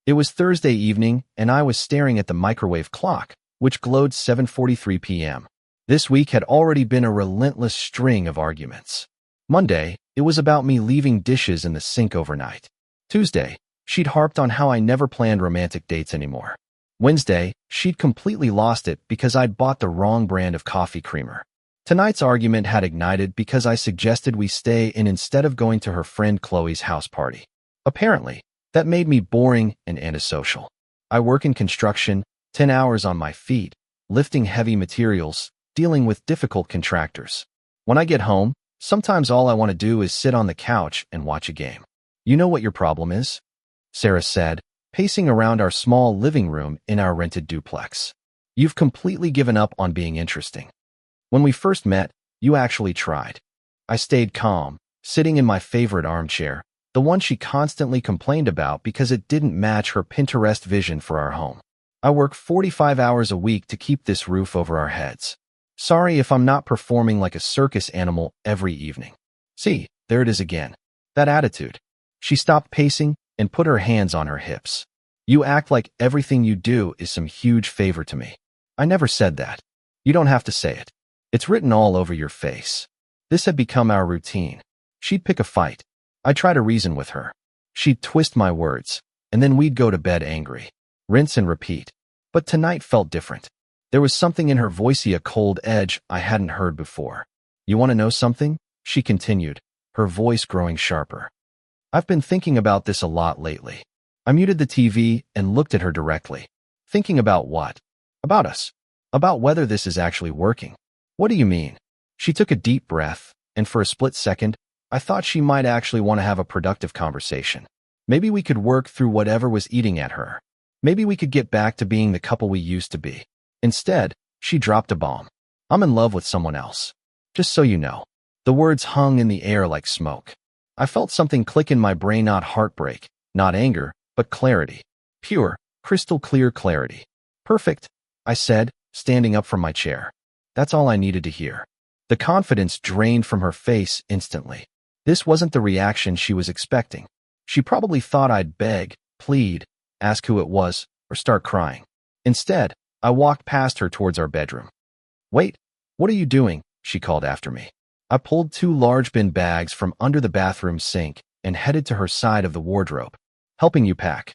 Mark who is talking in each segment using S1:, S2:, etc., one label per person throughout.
S1: It was Thursday evening, and I was staring at the microwave clock, which glowed 7:43 p.m. This week had already been a relentless string of arguments. Monday, it was about me leaving dishes in the sink overnight. Tuesday, she'd harped on how I never planned romantic dates anymore. Wednesday, she'd completely lost it because I'd bought the wrong brand of coffee creamer. Tonight's argument had ignited because I suggested we stay in instead of going to her friend Chloe's house party. Apparently, that made me boring and antisocial. I work in construction, 10 hours on my feet, lifting heavy materials, dealing with difficult contractors. When I get home, sometimes all I want to do is sit on the couch and watch a game. You know what your problem is? Sarah said, pacing around our small living room in our rented duplex. You've completely given up on being interesting. When we first met, you actually tried. I stayed calm, sitting in my favorite armchair, the one she constantly complained about because it didn't match her Pinterest vision for our home. I work 45 hours a week to keep this roof over our heads. Sorry if I'm not performing like a circus animal every evening. See, there it is again. That attitude. She stopped pacing and put her hands on her hips. You act like everything you do is some huge favor to me. I never said that. You don't have to say it. It's written all over your face. This had become our routine. She'd pick a fight. I'd try to reason with her. She'd twist my words, and then we'd go to bed angry. Rinse and repeat. But tonight felt different. There was something in her voice, a cold edge I hadn't heard before. You want to know something? She continued, her voice growing sharper. I've been thinking about this a lot lately. I muted the TV and looked at her directly. Thinking about what? About us. About whether this is actually working. What do you mean? She took a deep breath, and for a split second, I thought she might actually want to have a productive conversation. Maybe we could work through whatever was eating at her. Maybe we could get back to being the couple we used to be. Instead, she dropped a bomb. I'm in love with someone else. Just so you know. The words hung in the air like smoke. I felt something click in my brain, not heartbreak, not anger, but clarity. Pure, crystal clear clarity. Perfect, I said, standing up from my chair. That's all I needed to hear. The confidence drained from her face instantly. This wasn't the reaction she was expecting. She probably thought I'd beg, plead, ask who it was, or start crying. Instead, I walked past her towards our bedroom. Wait, what are you doing? She called after me. I pulled 2 large bin bags from under the bathroom sink and headed to her side of the wardrobe. Helping you pack.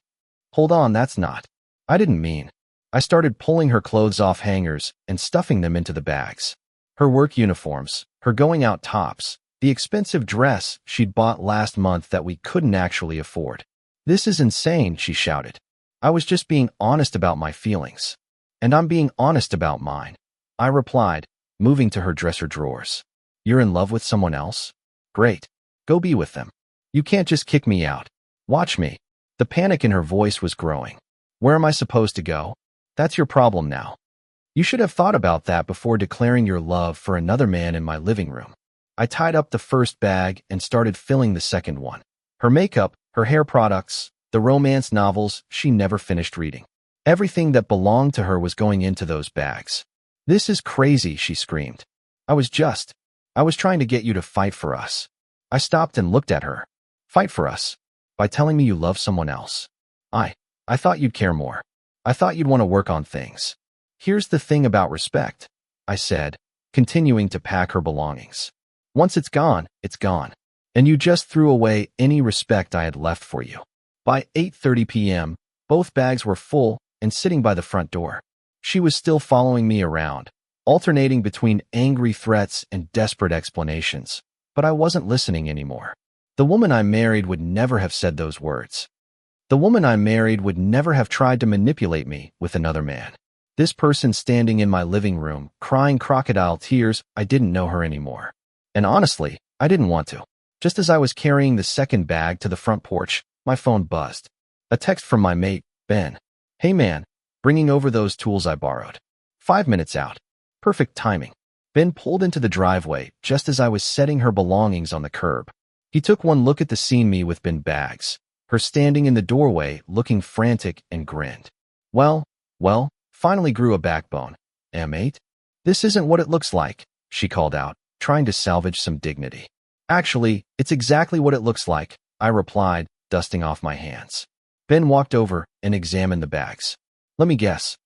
S1: Hold on, that's not. I didn't mean. I started pulling her clothes off hangers and stuffing them into the bags. Her work uniforms, her going out tops, the expensive dress she'd bought last month that we couldn't actually afford. This is insane, she shouted. I was just being honest about my feelings. And I'm being honest about mine. I replied, moving to her dresser drawers. You're in love with someone else? Great. Go be with them. You can't just kick me out. Watch me. The panic in her voice was growing. Where am I supposed to go? That's your problem now. You should have thought about that before declaring your love for another man in my living room. I tied up the first bag and started filling the second one. Her makeup, her hair products, the romance novels she never finished reading. Everything that belonged to her was going into those bags. This is crazy, she screamed. I was trying to get you to fight for us. I stopped and looked at her. Fight for us? By telling me you love someone else? I thought you'd care more. I thought you'd want to work on things. Here's the thing about respect, I said, continuing to pack her belongings. Once it's gone, it's gone. And you just threw away any respect I had left for you. By 8:30 p.m., both bags were full and sitting by the front door. She was still following me around, alternating between angry threats and desperate explanations. But I wasn't listening anymore. The woman I married would never have said those words. The woman I married would never have tried to manipulate me with another man. This person standing in my living room, crying crocodile tears, I didn't know her anymore. And honestly, I didn't want to. Just as I was carrying the second bag to the front porch, my phone buzzed. A text from my mate, Ben. Hey man, bringing over those tools I borrowed. 5 minutes out. Perfect timing. Ben pulled into the driveway just as I was setting her belongings on the curb. He took one look at the scene, me with bin bags, her standing in the doorway looking frantic, and grinned. Well, finally grew a backbone. Mate? This isn't what it looks like, she called out, trying to salvage some dignity. Actually, it's exactly what it looks like, I replied, dusting off my hands. Ben walked over and examined the bags. Let me guess.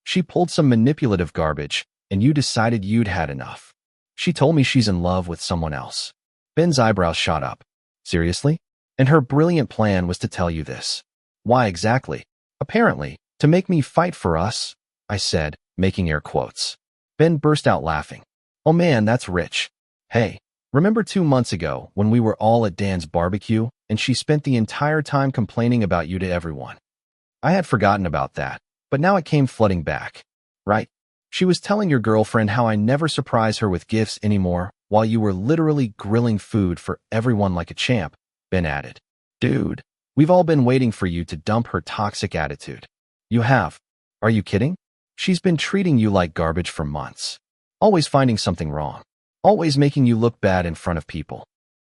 S1: She pulled some manipulative garbage, and you decided you'd had enough. She told me she's in love with someone else. Ben's eyebrows shot up. Seriously? And her brilliant plan was to tell you this. Why exactly? Apparently, to make me fight for us, I said, making air quotes. Ben burst out laughing. Oh man, that's rich. Hey, remember 2 months ago when we were all at Dan's barbecue and she spent the entire time complaining about you to everyone? I had forgotten about that, but now it came flooding back. Right? She was telling your girlfriend how I never surprise her with gifts anymore while you were literally grilling food for everyone like a champ, Ben added. Dude, we've all been waiting for you to dump her toxic attitude. You have. Are you kidding? She's been treating you like garbage for months. Always finding something wrong. Always making you look bad in front of people.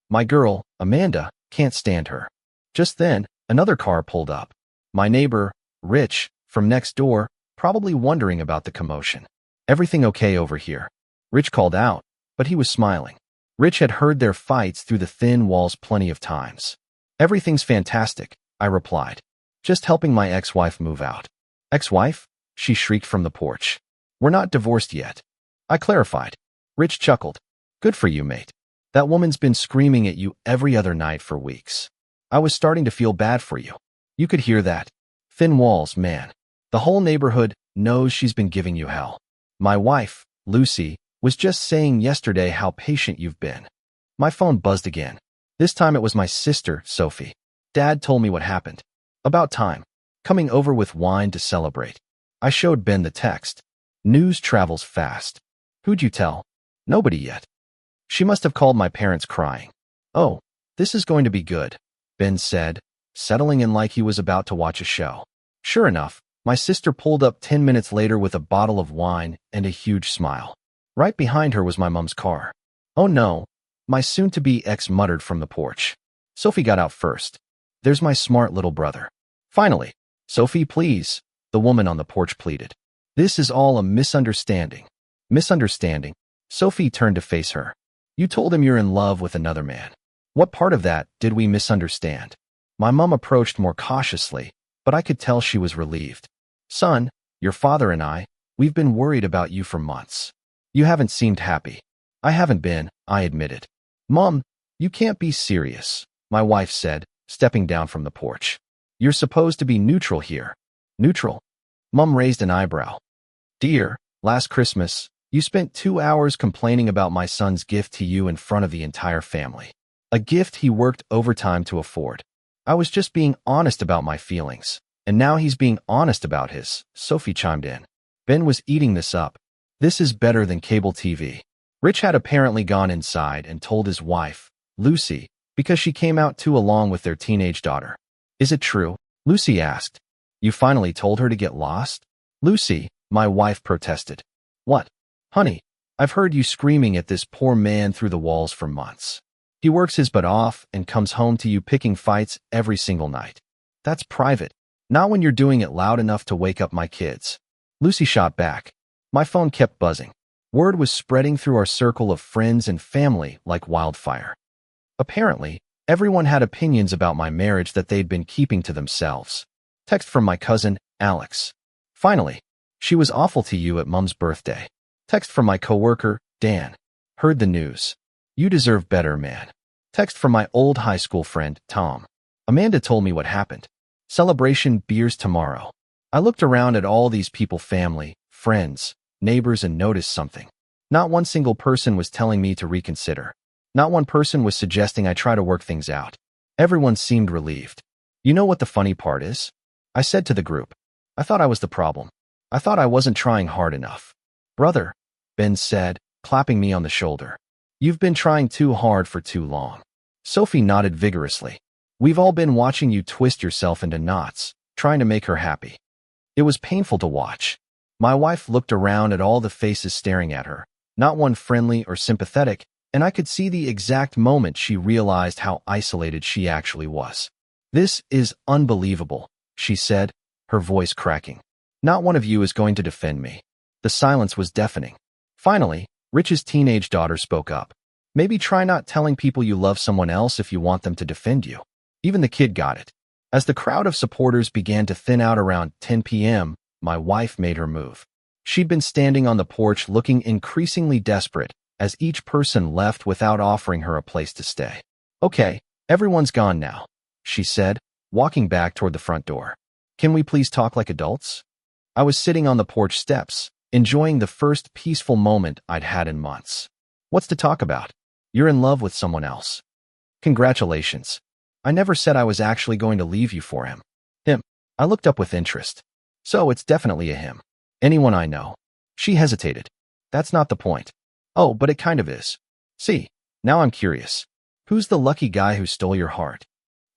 S1: My girl, Amanda, can't stand her. Just then, another car pulled up. My neighbor, Rich, from next door, probably wondering about the commotion. Everything okay over here? Rich called out, but he was smiling. Rich had heard their fights through the thin walls plenty of times. Everything's fantastic, I replied. Just helping my ex-wife move out. Ex-wife? She shrieked from the porch. We're not divorced yet. I clarified. Rich chuckled. Good for you, mate. That woman's been screaming at you every other night for weeks. I was starting to feel bad for you. You could hear that. Thin walls, man. The whole neighborhood knows she's been giving you hell. My wife, Lucy, was just saying yesterday how patient you've been. My phone buzzed again. This time it was my sister, Sophie. Dad told me what happened. About time. Coming over with wine to celebrate. I showed Ben the text. News travels fast. Who'd you tell? Nobody yet. She must have called my parents crying. Oh, this is going to be good, Ben said, settling in like he was about to watch a show. Sure enough, my sister pulled up 10 minutes later with a bottle of wine and a huge smile. Right behind her was my mom's car. Oh no, my soon-to-be ex muttered from the porch. Sophie got out first. There's my smart little brother. Finally, Sophie, please, the woman on the porch pleaded. This is all a misunderstanding. Misunderstanding? Sophie turned to face her. You told him you're in love with another man. What part of that did we misunderstand? My mom approached more cautiously, but I could tell she was relieved. Son, your father and we've been worried about you for months. You haven't seemed happy. I haven't been, I admitted. Mom, you can't be serious, my wife said, stepping down from the porch. You're supposed to be neutral here. Neutral? Mom raised an eyebrow. Dear, last Christmas, you spent 2 hours complaining about my son's gift to you in front of the entire family. A gift he worked overtime to afford. I was just being honest about my feelings, and now he's being honest about his, Sophie chimed in. Ben was eating this up. This is better than cable TV. Rich had apparently gone inside and told his wife, Lucy, because she came out too along with their teenage daughter. Is it true? Lucy asked. You finally told her to get lost? Lucy, my wife protested. What? Honey, I've heard you screaming at this poor man through the walls for months. He works his butt off and comes home to you picking fights every single night. That's private. Not when you're doing it loud enough to wake up my kids. Lucy shot back. My phone kept buzzing. Word was spreading through our circle of friends and family like wildfire. Apparently, everyone had opinions about my marriage that they'd been keeping to themselves. Text from my cousin, Alex. Finally, she was awful to you at Mom's birthday. Text from my coworker, Dan. Heard the news. You deserve better, man. Text from my old high school friend, Tom. Amanda told me what happened. Celebration beers tomorrow. I looked around at all these people, family, friends, neighbors, and noticed something. Not one single person was telling me to reconsider. Not one person was suggesting I try to work things out. Everyone seemed relieved. You know what the funny part is? I said to the group. I thought I was the problem. I thought I wasn't trying hard enough. Brother, Ben said, clapping me on the shoulder. You've been trying too hard for too long. Sophie nodded vigorously. We've all been watching you twist yourself into knots, trying to make her happy. It was painful to watch. My wife looked around at all the faces staring at her, not one friendly or sympathetic, and I could see the exact moment she realized how isolated she actually was. This is unbelievable, she said, her voice cracking. Not one of you is going to defend me. The silence was deafening. Finally, Rich's teenage daughter spoke up. Maybe try not telling people you love someone else if you want them to defend you. Even the kid got it. As the crowd of supporters began to thin out around 10 p.m., my wife made her move. She'd been standing on the porch looking increasingly desperate as each person left without offering her a place to stay. "Okay, everyone's gone now," she said, walking back toward the front door. "Can we please talk like adults?" I was sitting on the porch steps, enjoying the first peaceful moment I'd had in months. "What's to talk about? You're in love with someone else." "Congratulations. I never said I was actually going to leave you for him." "Him?" I looked up with interest. "So it's definitely a him. Anyone I know." She hesitated. "That's not the point." "Oh, but it kind of is. See, now I'm curious. Who's the lucky guy who stole your heart?"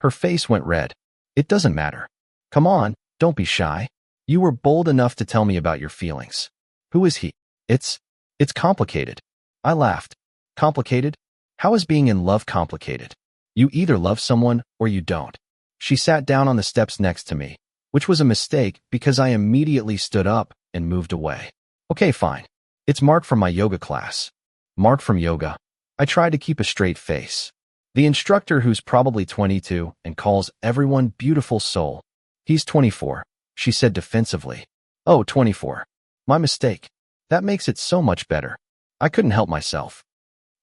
S1: Her face went red. "It doesn't matter. Come on, don't be shy. You were bold enough to tell me about your feelings. Who is he?" It's complicated." I laughed. "Complicated? How is being in love complicated? You either love someone or you don't." She sat down on the steps next to me, which was a mistake because I immediately stood up and moved away. "Okay, fine. It's Mark from my yoga class." "Mark from yoga?" I tried to keep a straight face. "The instructor who's probably 22 and calls everyone beautiful soul." "He's 24, she said defensively. "Oh, 24. My mistake. That makes it so much better." I couldn't help myself.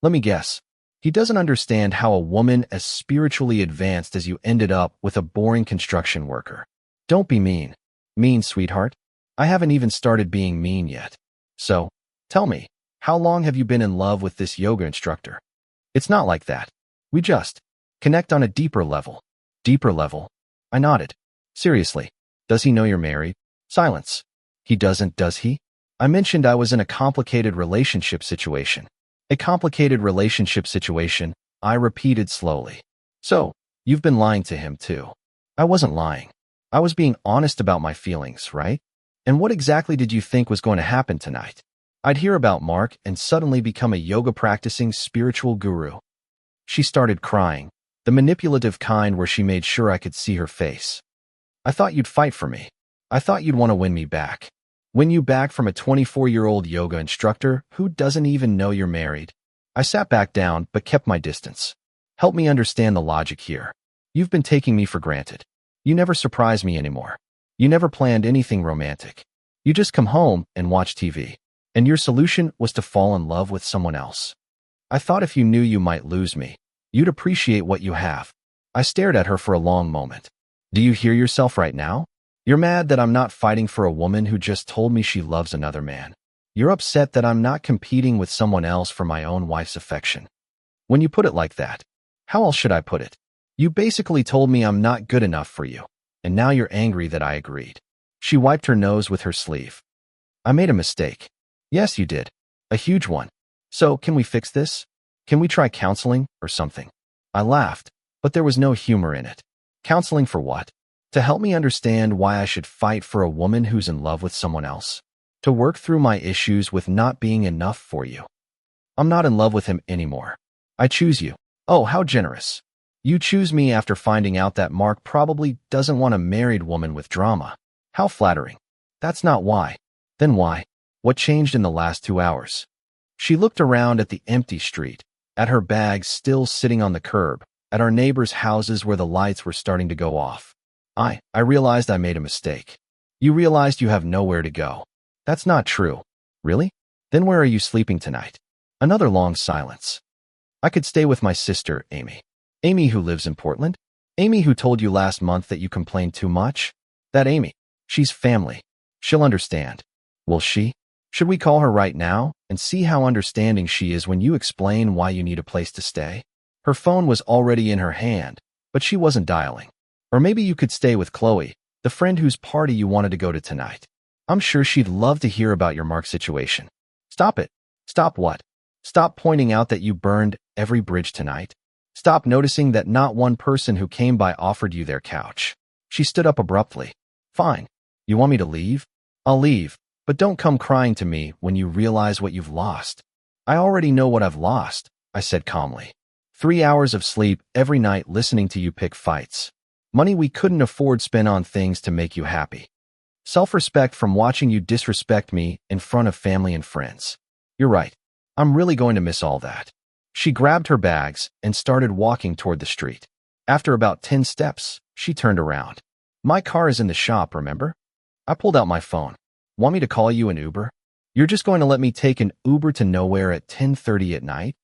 S1: "Let me guess. He doesn't understand how a woman as spiritually advanced as you ended up with a boring construction worker." "Don't be mean." "Mean, sweetheart? I haven't even started being mean yet. So, tell me, how long have you been in love with this yoga instructor?" "It's not like that. We just connect on a deeper level." "Deeper level?" I nodded. "Seriously, does he know you're married?" Silence. "He doesn't, does he?" I mentioned I was in a complicated relationship situation. "A complicated relationship situation," I repeated slowly. "So, you've been lying to him too." I wasn't lying. I was being honest about my feelings, right? "And what exactly did you think was going to happen tonight? I'd hear about Mark and suddenly become a yoga-practicing spiritual guru." She started crying, the manipulative kind where she made sure I could see her face. "I thought you'd fight for me. I thought you'd want to win me back. Win you back from a 24-year-old yoga instructor who doesn't even know you're married." I sat back down but kept my distance. "Help me understand the logic here. You've been taking me for granted. You never surprise me anymore. You never planned anything romantic. You just come home and watch TV. And your solution was to fall in love with someone else. I thought if you knew you might lose me, you'd appreciate what you have." I stared at her for a long moment. "Do you hear yourself right now? You're mad that I'm not fighting for a woman who just told me she loves another man. You're upset that I'm not competing with someone else for my own wife's affection. When you put it like that, how else should I put it? You basically told me I'm not good enough for you, and now you're angry that I agreed." She wiped her nose with her sleeve. "I made a mistake." "Yes, you did. A huge one. So, can we fix this? Can we try counseling or something?" I laughed, but there was no humor in it. "Counseling for what? To help me understand why I should fight for a woman who's in love with someone else? To work through my issues with not being enough for you?" "I'm not in love with him anymore. I choose you." "Oh, how generous. You choose me after finding out that Mark probably doesn't want a married woman with drama. How flattering." "That's not why." "Then why? What changed in the last 2 hours?" She looked around at the empty street, at her bags still sitting on the curb, at our neighbors' houses where the lights were starting to go off. I realized I made a mistake." "You realized you have nowhere to go." "That's not true." "Really? Then where are you sleeping tonight?" Another long silence. "I could stay with my sister, Amy." "Amy who lives in Portland? Amy who told you last month that you complained too much?" "That Amy. She's family. She'll understand." "Will she? Should we call her right now and see how understanding she is when you explain why you need a place to stay?" Her phone was already in her hand, but she wasn't dialing. "Or maybe you could stay with Chloe, the friend whose party you wanted to go to tonight. I'm sure she'd love to hear about your Mark situation." "Stop it." "Stop what?" "Stop pointing out that you burned every bridge tonight. Stop noticing that not one person who came by offered you their couch." She stood up abruptly. "Fine. You want me to leave? I'll leave, but don't come crying to me when you realize what you've lost." "I already know what I've lost," I said calmly. 3 hours of sleep every night listening to you pick fights. Money we couldn't afford spent on things to make you happy. Self-respect from watching you disrespect me in front of family and friends. You're right. I'm really going to miss all that." She grabbed her bags and started walking toward the street. After about 10 steps, she turned around. My car is in the shop, remember? I pulled out my phone. Want me to call you an Uber? You're just going to let me take an Uber to nowhere at 10:30 at night?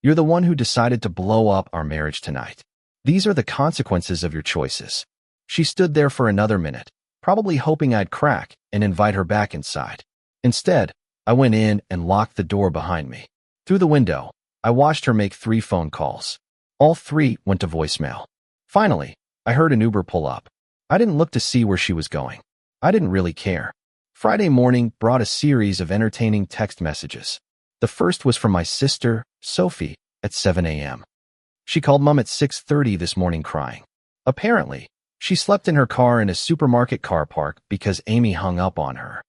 S1: You're the one who decided to blow up our marriage tonight. These are the consequences of your choices. She stood there for another minute, probably hoping I'd crack and invite her back inside. Instead, I went in and locked the door behind me. Through the window, I watched her make 3 phone calls. All 3 went to voicemail. Finally, I heard an Uber pull up. I didn't look to see where she was going. I didn't really care. Friday morning brought a series of entertaining text messages. The first was from my sister, Sophie, at 7 a.m. She called Mom at 6:30 this morning crying. Apparently, she slept in her car in a supermarket car park because Amy hung up on her.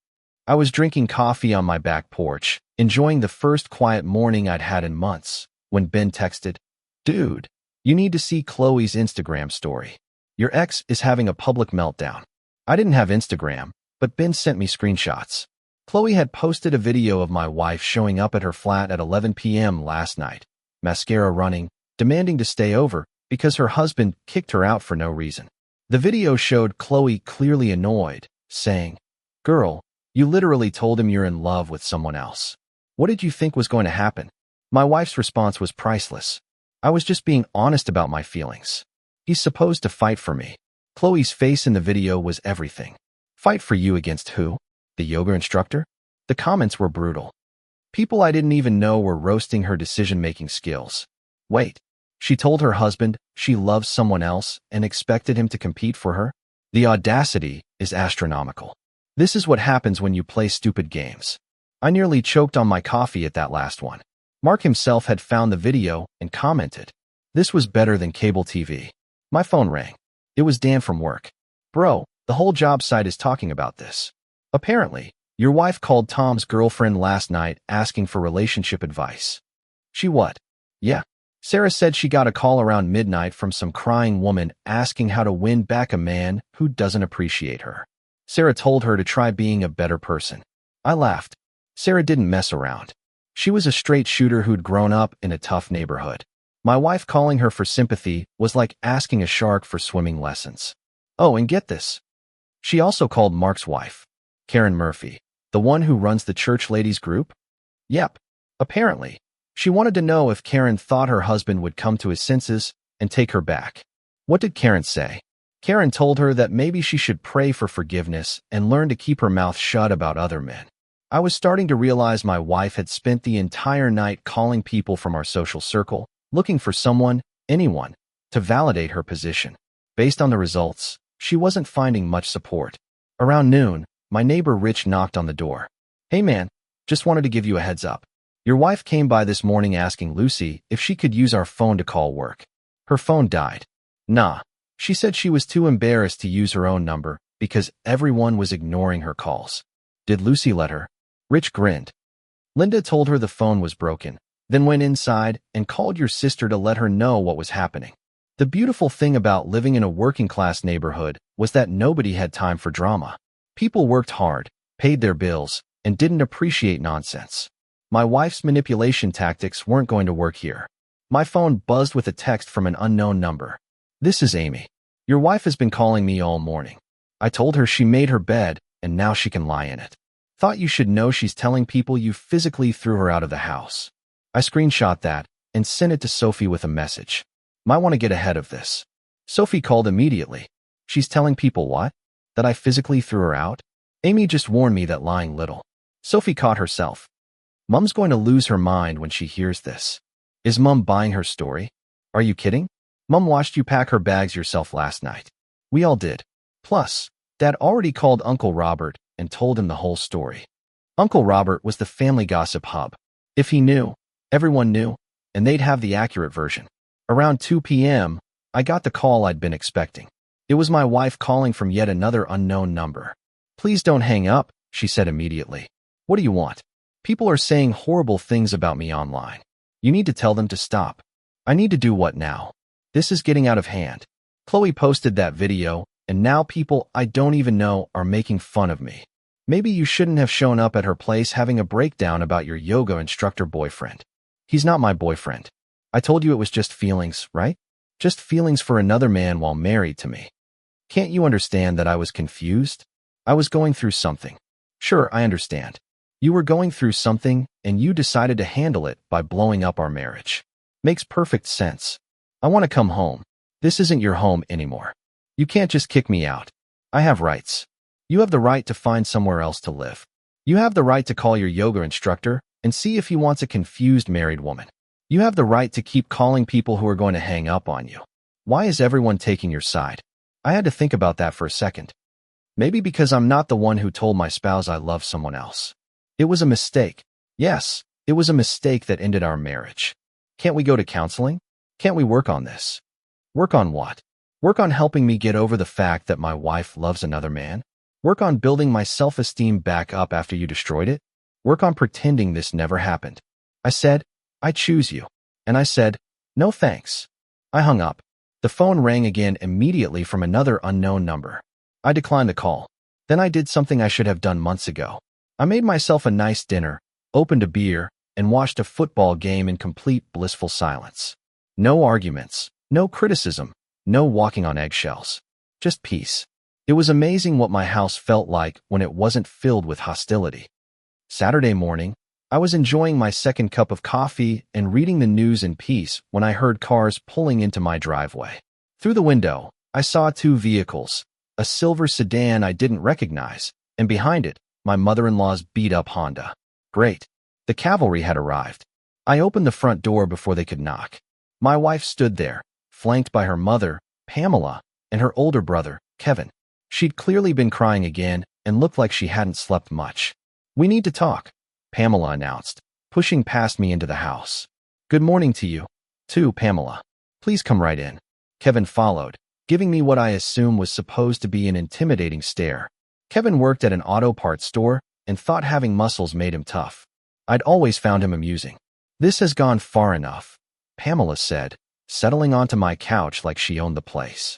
S1: I was drinking coffee on my back porch, enjoying the first quiet morning I'd had in months, when Ben texted, "Dude, you need to see Chloe's Instagram story. Your ex is having a public meltdown." I didn't have Instagram, but Ben sent me screenshots. Chloe had posted a video of my wife showing up at her flat at 11 p.m. last night, mascara running, demanding to stay over because her husband kicked her out for no reason. The video showed Chloe clearly annoyed, saying, "Girl, you literally told him you're in love with someone else. What did you think was going to happen?" My wife's response was priceless. "I was just being honest about my feelings. He's supposed to fight for me." Chloe's face in the video was everything. Fight for you against who? The yoga instructor? The comments were brutal. People I didn't even know were roasting her decision-making skills. Wait, she told her husband she loves someone else and expected him to compete for her? The audacity is astronomical. This is what happens when you play stupid games. I nearly choked on my coffee at that last one. Mark himself had found the video and commented, "This was better than cable TV." My phone rang. It was Dan from work. "Bro, the whole job site is talking about this. Apparently, your wife called Tom's girlfriend last night asking for relationship advice." "She what?" "Yeah. Sarah said she got a call around midnight from some crying woman asking how to win back a man who doesn't appreciate her. Sarah told her to try being a better person." I laughed. Sarah didn't mess around. She was a straight shooter who'd grown up in a tough neighborhood. My wife calling her for sympathy was like asking a shark for swimming lessons. Oh, and get this. She also called Mark's wife, Karen Murphy, the one who runs the church ladies group? Yep. Apparently, she wanted to know if Karen thought her husband would come to his senses and take her back. What did Karen say? Karen told her that maybe she should pray for forgiveness and learn to keep her mouth shut about other men. I was starting to realize my wife had spent the entire night calling people from our social circle, looking for someone, anyone, to validate her position. Based on the results, she wasn't finding much support. Around noon, my neighbor Rich knocked on the door. "Hey man, just wanted to give you a heads up. Your wife came by this morning asking Lucy if she could use our phone to call work. Her phone died." "Nah." She said she was too embarrassed to use her own number because everyone was ignoring her calls. "Did Lucy let her?" Rich grinned. "Linda told her the phone was broken, then went inside and called your sister to let her know what was happening." The beautiful thing about living in a working-class neighborhood was that nobody had time for drama. People worked hard, paid their bills, and didn't appreciate nonsense. My wife's manipulation tactics weren't going to work here. My phone buzzed with a text from an unknown number. "This is Amy. Your wife has been calling me all morning. I told her she made her bed, and now she can lie in it. Thought you should know she's telling people you physically threw her out of the house." I screenshot that and sent it to Sophie with a message. "Might want to get ahead of this." Sophie called immediately. "She's telling people what? That I physically threw her out? Amy just warned me that lying little." Sophie caught herself. "Mom's going to lose her mind when she hears this. Is Mom buying her story? Are you kidding? Mom watched you pack her bags yourself last night. We all did. Plus, Dad already called Uncle Robert and told him the whole story." Uncle Robert was the family gossip hub. If he knew, everyone knew, and they'd have the accurate version. Around 2 p.m., I got the call I'd been expecting. It was my wife calling from yet another unknown number. "Please don't hang up," she said immediately. "What do you want?" "People are saying horrible things about me online. You need to tell them to stop." "I need to do what now? This is getting out of hand." Chloe posted that video, and now people I don't even know are making fun of me. "Maybe you shouldn't have shown up at her place having a breakdown about your yoga instructor boyfriend." "He's not my boyfriend. I told you it was just feelings, right?" Just feelings for another man while married to me. Can't you understand that I was confused? I was going through something. Sure, I understand. You were going through something, and you decided to handle it by blowing up our marriage. Makes perfect sense. I want to come home. This isn't your home anymore. You can't just kick me out. I have rights. You have the right to find somewhere else to live. You have the right to call your yoga instructor and see if he wants a confused married woman. You have the right to keep calling people who are going to hang up on you. Why is everyone taking your side? I had to think about that for a second. Maybe because I'm not the one who told my spouse I love someone else. It was a mistake. Yes, it was a mistake that ended our marriage. Can't we go to counseling? Can't we work on this? Work on what? Work on helping me get over the fact that my wife loves another man? Work on building my self-esteem back up after you destroyed it? Work on pretending this never happened. I said, I choose you. And I said, no thanks. I hung up. The phone rang again immediately from another unknown number. I declined the call. Then I did something I should have done months ago. I made myself a nice dinner, opened a beer, and watched a football game in complete blissful silence. No arguments, no criticism, no walking on eggshells. Just peace. It was amazing what my house felt like when it wasn't filled with hostility. Saturday morning, I was enjoying my second cup of coffee and reading the news in peace when I heard cars pulling into my driveway. Through the window, I saw two vehicles, a silver sedan I didn't recognize, and behind it, my mother-in-law's beat-up Honda. Great. The cavalry had arrived. I opened the front door before they could knock. My wife stood there, flanked by her mother, Pamela, and her older brother, Kevin. She'd clearly been crying again and looked like she hadn't slept much. We need to talk, Pamela announced, pushing past me into the house. Good morning to you, too, Pamela. Please come right in. Kevin followed, giving me what I assume was supposed to be an intimidating stare. Kevin worked at an auto parts store and thought having muscles made him tough. I'd always found him amusing. This has gone far enough, Pamela said, settling onto my couch like she owned the place.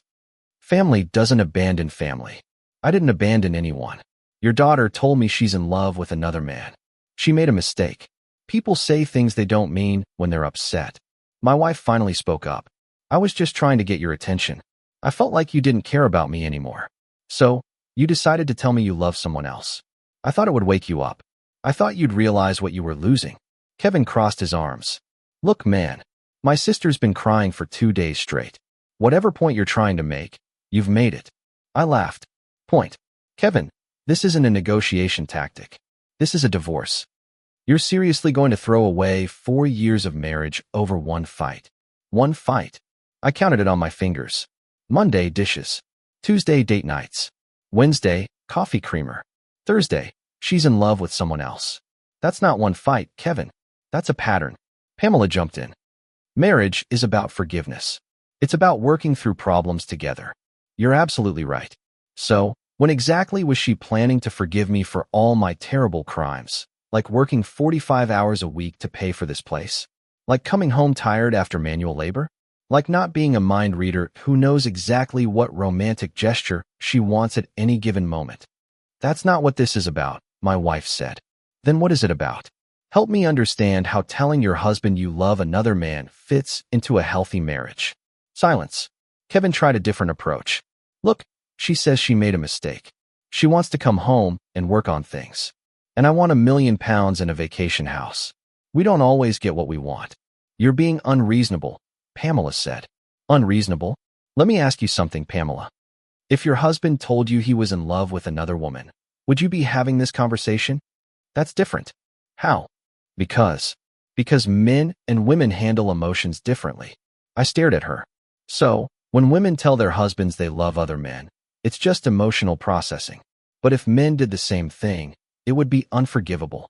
S1: Family doesn't abandon family. I didn't abandon anyone. Your daughter told me she's in love with another man. She made a mistake. People say things they don't mean when they're upset. My wife finally spoke up. I was just trying to get your attention. I felt like you didn't care about me anymore. So, you decided to tell me you love someone else. I thought it would wake you up. I thought you'd realize what you were losing. Kevin crossed his arms. Look, man, my sister's been crying for 2 days straight. Whatever point you're trying to make, you've made it. I laughed. Point. Kevin, this isn't a negotiation tactic. This is a divorce. You're seriously going to throw away 4 years of marriage over one fight. One fight. I counted it on my fingers. Monday, dishes. Tuesday, date nights. Wednesday, coffee creamer. Thursday, she's in love with someone else. That's not one fight, Kevin. That's a pattern. Pamela jumped in. Marriage is about forgiveness. It's about working through problems together. You're absolutely right. So, when exactly was she planning to forgive me for all my terrible crimes? Like working 45 hours a week to pay for this place? Like coming home tired after manual labor? Like not being a mind reader who knows exactly what romantic gesture she wants at any given moment? That's not what this is about, my wife said. Then what is it about? Help me understand how telling your husband you love another man fits into a healthy marriage. Silence. Kevin tried a different approach. Look, she says she made a mistake. She wants to come home and work on things. And I want £1 million and a vacation house. We don't always get what we want. You're being unreasonable, Pamela said. Unreasonable? Let me ask you something, Pamela. If your husband told you he was in love with another woman, would you be having this conversation? That's different. How? Because men and women handle emotions differently. I stared at her. So, when women tell their husbands they love other men, it's just emotional processing. But if men did the same thing, it would be unforgivable.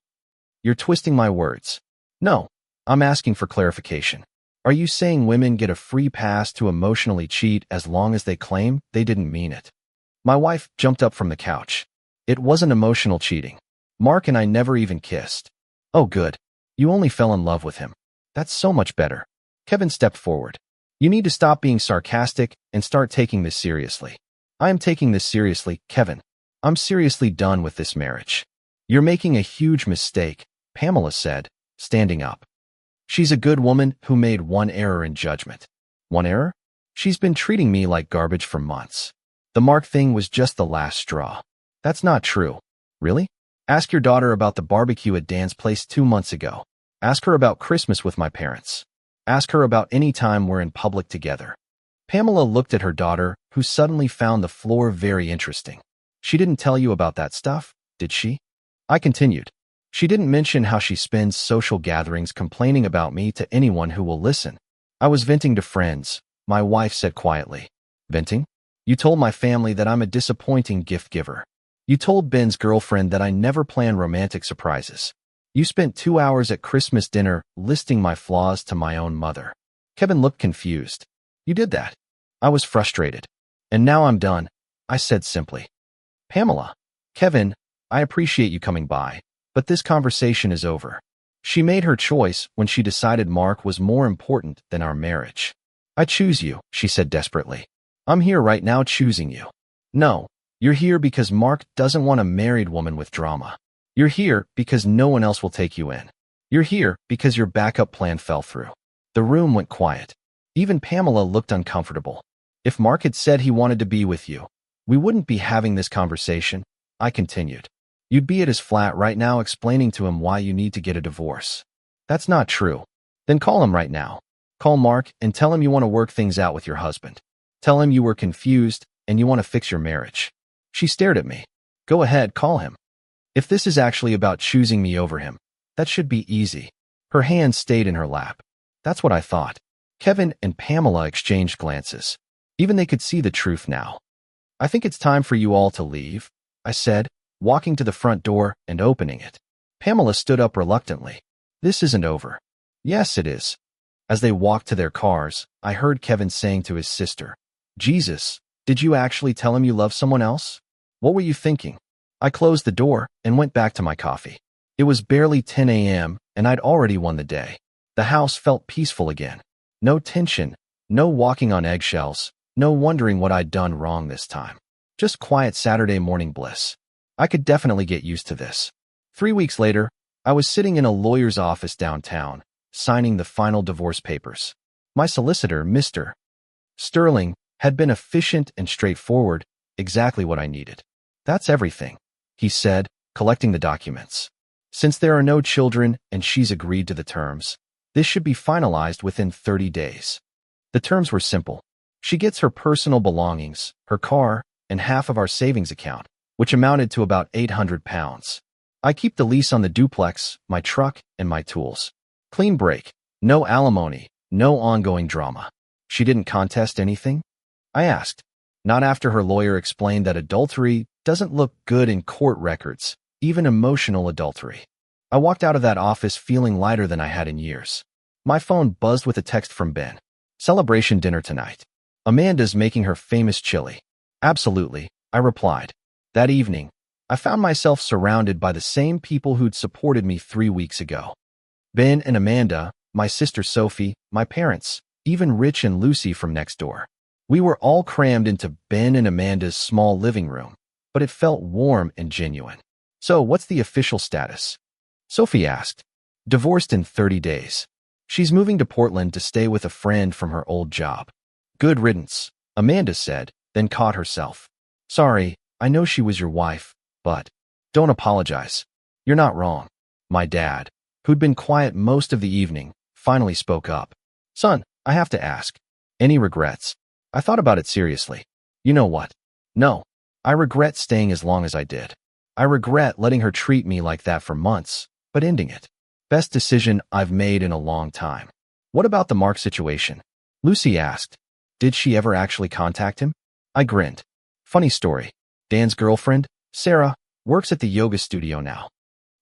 S1: You're twisting my words. No, I'm asking for clarification. Are you saying women get a free pass to emotionally cheat as long as they claim they didn't mean it? My wife jumped up from the couch. It wasn't emotional cheating. Mark and I never even kissed. Oh, good. You only fell in love with him. That's so much better. Kevin stepped forward. You need to stop being sarcastic and start taking this seriously. I am taking this seriously, Kevin. I'm seriously done with this marriage. You're making a huge mistake, Pamela said, standing up. She's a good woman who made one error in judgment. One error? She's been treating me like garbage for months. The Mark thing was just the last straw. That's not true. Really? Ask your daughter about the barbecue at Dan's place 2 months ago. Ask her about Christmas with my parents. Ask her about any time we're in public together. Pamela looked at her daughter, who suddenly found the floor very interesting. She didn't tell you about that stuff, did she? I continued. She didn't mention how she spends social gatherings complaining about me to anyone who will listen. I was venting to friends, my wife said quietly. Venting? You told my family that I'm a disappointing gift giver. You told Ben's girlfriend that I never plan romantic surprises. You spent 2 hours at Christmas dinner listing my flaws to my own mother. Kevin looked confused. You did that. I was frustrated. And now I'm done, I said simply. Pamela. Kevin, I appreciate you coming by, but this conversation is over. She made her choice when she decided Mark was more important than our marriage. I choose you, she said desperately. I'm here right now choosing you. No, you're here because Mark doesn't want a married woman with drama. You're here because no one else will take you in. You're here because your backup plan fell through. The room went quiet. Even Pamela looked uncomfortable. If Mark had said he wanted to be with you, we wouldn't be having this conversation, I continued. You'd be at his flat right now explaining to him why you need to get a divorce. That's not true. Then call him right now. Call Mark and tell him you want to work things out with your husband. Tell him you were confused and you want to fix your marriage. She stared at me. Go ahead, call him. If this is actually about choosing me over him, that should be easy. Her hand stayed in her lap. That's what I thought. Kevin and Pamela exchanged glances. Even they could see the truth now. I think it's time for you all to leave, I said, walking to the front door and opening it. Pamela stood up reluctantly. This isn't over. Yes, it is. As they walked to their cars, I heard Kevin saying to his sister, Jesus, did you actually tell him you love someone else? What were you thinking? I closed the door and went back to my coffee. It was barely 10 a.m. and I'd already won the day. The house felt peaceful again. No tension, no walking on eggshells, no wondering what I'd done wrong this time. Just quiet Saturday morning bliss. I could definitely get used to this. 3 weeks later, I was sitting in a lawyer's office downtown, signing the final divorce papers. My solicitor, Mr. Sterling, had been efficient and straightforward, exactly what I needed. That's everything, he said, collecting the documents. Since there are no children and she's agreed to the terms, this should be finalized within 30 days. The terms were simple. She gets her personal belongings, her car, and half of our savings account, which amounted to about £800. I keep the lease on the duplex, my truck, and my tools. Clean break. No alimony, no ongoing drama. She didn't contest anything? I asked. Not after her lawyer explained that adultery doesn't look good in court records, even emotional adultery. I walked out of that office feeling lighter than I had in years. My phone buzzed with a text from Ben. Celebration dinner tonight. Amanda's making her famous chili. Absolutely, I replied. That evening, I found myself surrounded by the same people who'd supported me 3 weeks ago. Ben and Amanda, my sister Sophie, my parents, even Rich and Lucy from next door. We were all crammed into Ben and Amanda's small living room, but it felt warm and genuine. So what's the official status? Sophie asked. Divorced in 30 days. She's moving to Portland to stay with a friend from her old job. Good riddance, Amanda said, then caught herself. Sorry, I know she was your wife, but don't apologize. You're not wrong. My dad, who'd been quiet most of the evening, finally spoke up. Son, I have to ask. Any regrets? I thought about it seriously. You know what? No. I regret staying as long as I did. I regret letting her treat me like that for months, but ending it. Best decision I've made in a long time. What about the Mark situation? Lucy asked. Did she ever actually contact him? I grinned. Funny story. Dan's girlfriend, Sarah, works at the yoga studio now.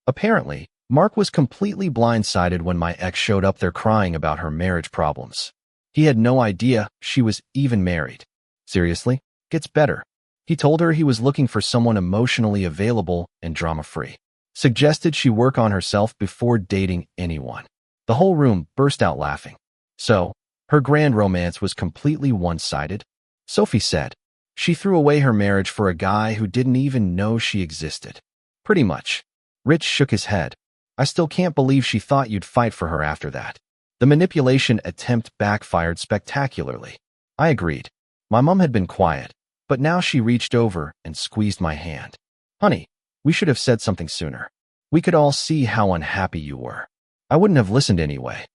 S1: Apparently, Mark was completely blindsided when my ex showed up there crying about her marriage problems. He had no idea she was even married. Seriously? Gets better. He told her he was looking for someone emotionally available and drama-free. Suggested she work on herself before dating anyone. The whole room burst out laughing. So, her grand romance was completely one-sided? Sophie said. She threw away her marriage for a guy who didn't even know she existed. Pretty much. Rich shook his head. I still can't believe she thought you'd fight for her after that. The manipulation attempt backfired spectacularly. I agreed. My mom had been quiet, but now she reached over and squeezed my hand. Honey, we should have said something sooner. We could all see how unhappy you were. I wouldn't have listened anyway.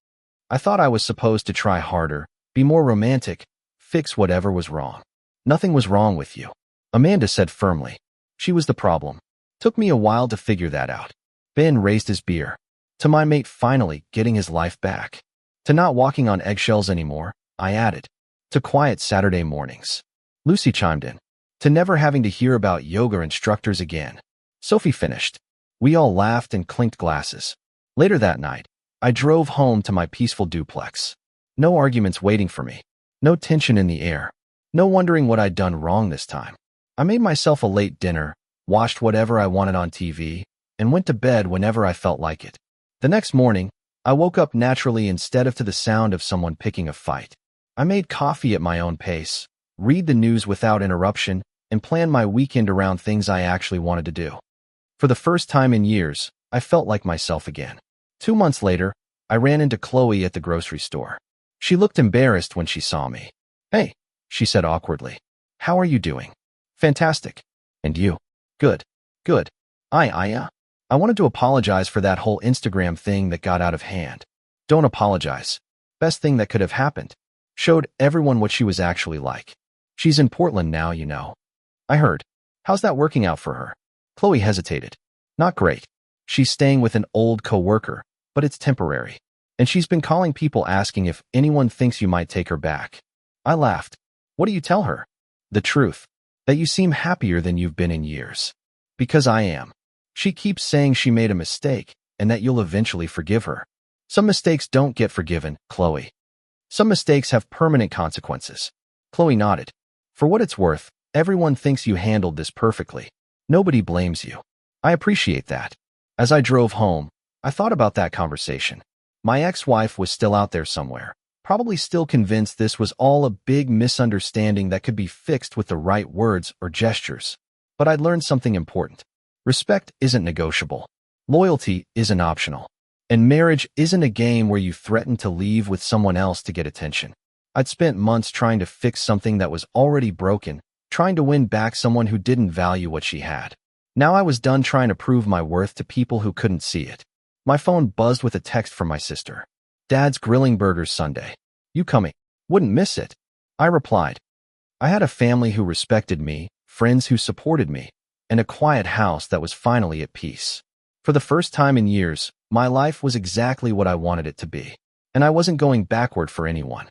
S1: I thought I was supposed to try harder, be more romantic, fix whatever was wrong. Nothing was wrong with you, Amanda said firmly. She was the problem. Took me a while to figure that out. Ben raised his beer. To my mate finally getting his life back. To not walking on eggshells anymore, I added. To quiet Saturday mornings. Lucy chimed in. To never having to hear about yoga instructors again. Sophie finished. We all laughed and clinked glasses. Later that night, I drove home to my peaceful duplex. No arguments waiting for me. No tension in the air. No wondering what I'd done wrong this time. I made myself a late dinner, watched whatever I wanted on TV, and went to bed whenever I felt like it. The next morning, I woke up naturally instead of to the sound of someone picking a fight. I made coffee at my own pace, read the news without interruption, and plan my weekend around things I actually wanted to do. For the first time in years, I felt like myself again. 2 months later, I ran into Chloe at the grocery store. She looked embarrassed when she saw me. Hey, she said awkwardly. How are you doing? Fantastic. And you? Good. Good. I wanted to apologize for that whole Instagram thing that got out of hand. Don't apologize. Best thing that could have happened. Showed everyone what she was actually like. She's in Portland now, you know. I heard. How's that working out for her? Chloe hesitated. Not great. She's staying with an old coworker, but it's temporary. And she's been calling people asking if anyone thinks you might take her back. I laughed. What do you tell her? The truth. That you seem happier than you've been in years. Because I am. She keeps saying she made a mistake and that you'll eventually forgive her. Some mistakes don't get forgiven, Chloe. Some mistakes have permanent consequences. Chloe nodded. For what it's worth, everyone thinks you handled this perfectly. Nobody blames you. I appreciate that. As I drove home, I thought about that conversation. My ex-wife was still out there somewhere, probably still convinced this was all a big misunderstanding that could be fixed with the right words or gestures. But I'd learned something important. Respect isn't negotiable. Loyalty isn't optional. And marriage isn't a game where you threaten to leave with someone else to get attention. I'd spent months trying to fix something that was already broken, trying to win back someone who didn't value what she had. Now I was done trying to prove my worth to people who couldn't see it. My phone buzzed with a text from my sister. Dad's grilling burgers Sunday. You coming? Wouldn't miss it. I replied. I had a family who respected me, friends who supported me, and a quiet house that was finally at peace. For the first time in years, my life was exactly what I wanted it to be, and I wasn't going backward for anyone.